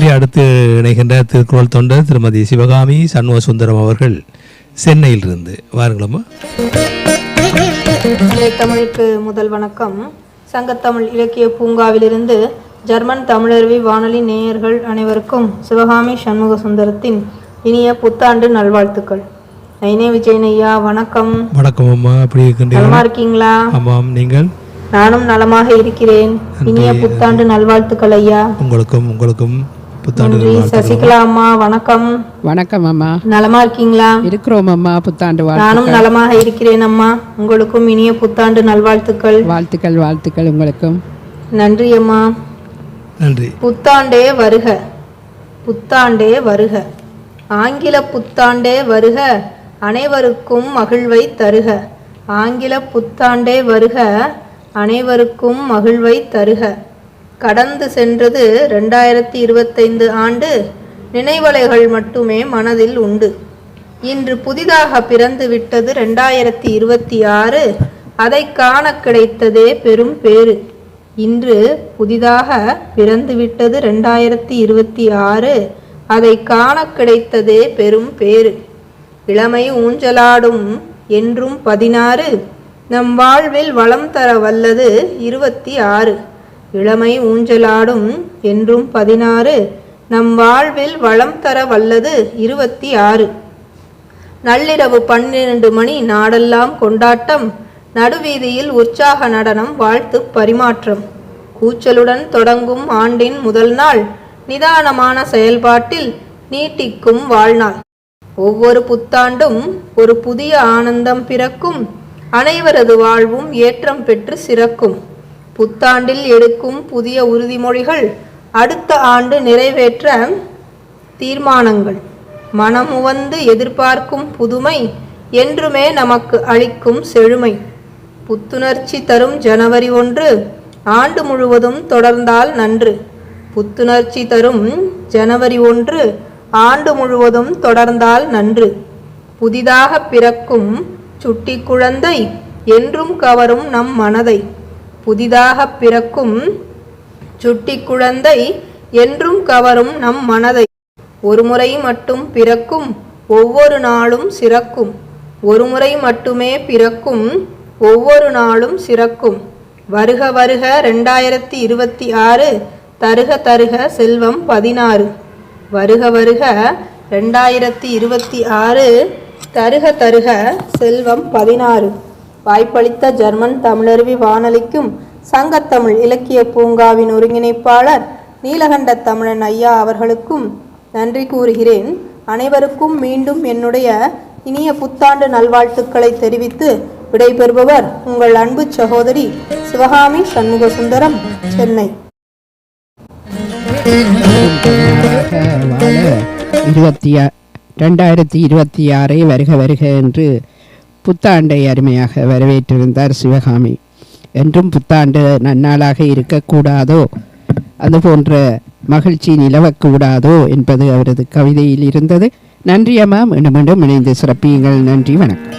நன்றி. அடுத்து இணைகின்ற திருக்குறள் தொண்டர் திருமதி சிவகாமி சண்முக சுந்தரம் அவர்கள் சென்னையிலிருந்து. வாருங்களம்மா. தமிழுக்கு முதல் வணக்கம். சங்கத்தமிழ் இலக்கிய பூங்காவிலிருந்து ஜெர்மன் தமிழருவி வானொலி நேயர்கள் அனைவருக்கும் சிவகாமி சண்முக சுந்தரத்தின் இனிய புத்தாண்டு நல்வாழ்த்துக்கள். நைனே விஜயன் ஐயா, வணக்கம். வணக்கம் அம்மா, எப்படி இருக்கின்றீர்கள்? நலமா இருக்கீங்களா? ஆமாம், நீங்கள்? நானும் நலமாக இருக்கிறேன். இனிய புத்தாண்டு நல்வாழ்த்துக்கள் ஐயா. உங்களுக்கும் புத்தாண்டு நல்வாழ்த்துக்கள். சசிகலா அம்மா, வணக்கம். வணக்கம் அம்மா, நலமா இருக்கீங்களா? இருக்கிறோம் அம்மா. புத்தாண்டு நானும் நலமாக இருக்கிறேன் அம்மா. உங்களுக்கும் இனிய புத்தாண்டு நல்வாழ்த்துக்கள். வாழ்த்துக்கள் உங்களுக்கும். நன்றி அம்மா. நன்றி. புத்தாண்டே வருக, புத்தாண்டே வருக, ஆங்கில புத்தாண்டே வருக, அனைவருக்கும் மகிழ்வை தருக. ஆங்கில புத்தாண்டே வருக, அனைவருக்கும் மகிழ்வை தருக. கடந்து சென்றது 2025 ஆண்டு, நினைவலைகள் மட்டுமே மனதில் உண்டு. இன்று புதிதாக பிறந்து விட்டது 2026, அதை காண கிடைத்ததே பெரும் பேறு. இன்று புதிதாக பிறந்துவிட்டது 2026, அதை காண கிடைத்ததே பெரும் பேறு. இளமை ஊஞ்சலாடும் என்றும் 16, நம் வாழ்வில் வளம் தர வல்லது 26. இளமை ஊஞ்சலாடும் என்றும் 16, நம் வாழ்வில் வளம் தர வல்லது 26. நள்ளிரவு 12 மணி, நாடெல்லாம் கொண்டாட்டம், நடுவீதியில் உற்சாக நடனம், வாழ்த்து பரிமாற்றம். கூச்சலுடன் தொடங்கும் ஆண்டின் முதல் நாள், நிதானமான செயல்பாட்டில் நீட்டிக்கும் வாழ்நாள். ஒவ்வொரு புத்தாண்டும் ஒரு புதிய ஆனந்தம் பிறக்கும், அனைவரது வாழ்வும் ஏற்றம் பெற்று சிறக்கும். புத்தாண்டில் எடுக்கும் புதிய உறுதிமொழிகள், அடுத்த ஆண்டு நிறைவேற்ற தீர்மானங்கள், மனமுவந்து எதிர்பார்க்கும் புதுமை, என்றுமே நமக்கு அளிக்கும் செழுமை. புத்துணர்ச்சி தரும் ஜனவரி 1, ஆண்டு முழுவதும் தொடர்ந்தால் நன்று. புத்துணர்ச்சி தரும் ஜனவரி 1, ஆண்டு முழுவதும் தொடர்ந்தால் நன்று. புதிதாக பிறக்கும் சுட்டி குழந்தை என்றும் கவரும் நம் மனதை. புதிதாக பிறக்கும் சுட்டி குழந்தை என்றும் கவரும் நம் மனதை. ஒரு முறை மட்டும் பிறக்கும், ஒவ்வொரு நாளும் சிறக்கும். ஒரு முறை மட்டுமே பிறக்கும், ஒவ்வொரு நாளும் சிறக்கும். வருக வருக 2026, தருக தருக செல்வம் 16. வருக வருக 2026, தருக தருக செல்வம் 16. வாய்ப்பளித்த ஜெர்மன் தமிழருவி வானொலிக்கும் சங்கத்தமிழ் இலக்கிய பூங்காவின் ஒருங்கிணைப்பாளர் நீலகண்ட தமிழன் ஐயா அவர்களுக்கும் நன்றி கூறுகிறேன். அனைவருக்கும் மீண்டும் என்னுடைய இனிய புத்தாண்டு நல்வாழ்த்துக்களை தெரிவித்து விடைபெறுபவர் உங்கள் அன்பு சகோதரி சிவகாமி சண்முக சுந்தரம், சென்னை. 2026 வருக வருக என்று புத்தாண்டை அருமையாக வரவேற்றிருந்தார் சிவகாமி. என்றும் புத்தாண்டு நன்னாளாக இருக்கக்கூடாதோ, அதுபோன்ற மகிழ்ச்சி நிலவக்கூடாதோ என்பது அவரது கவிதையில் இருந்தது. நன்றி அம்மா. மீண்டும் மீண்டும் இணைந்து சிறப்பியுங்கள். நன்றி, வணக்கம்.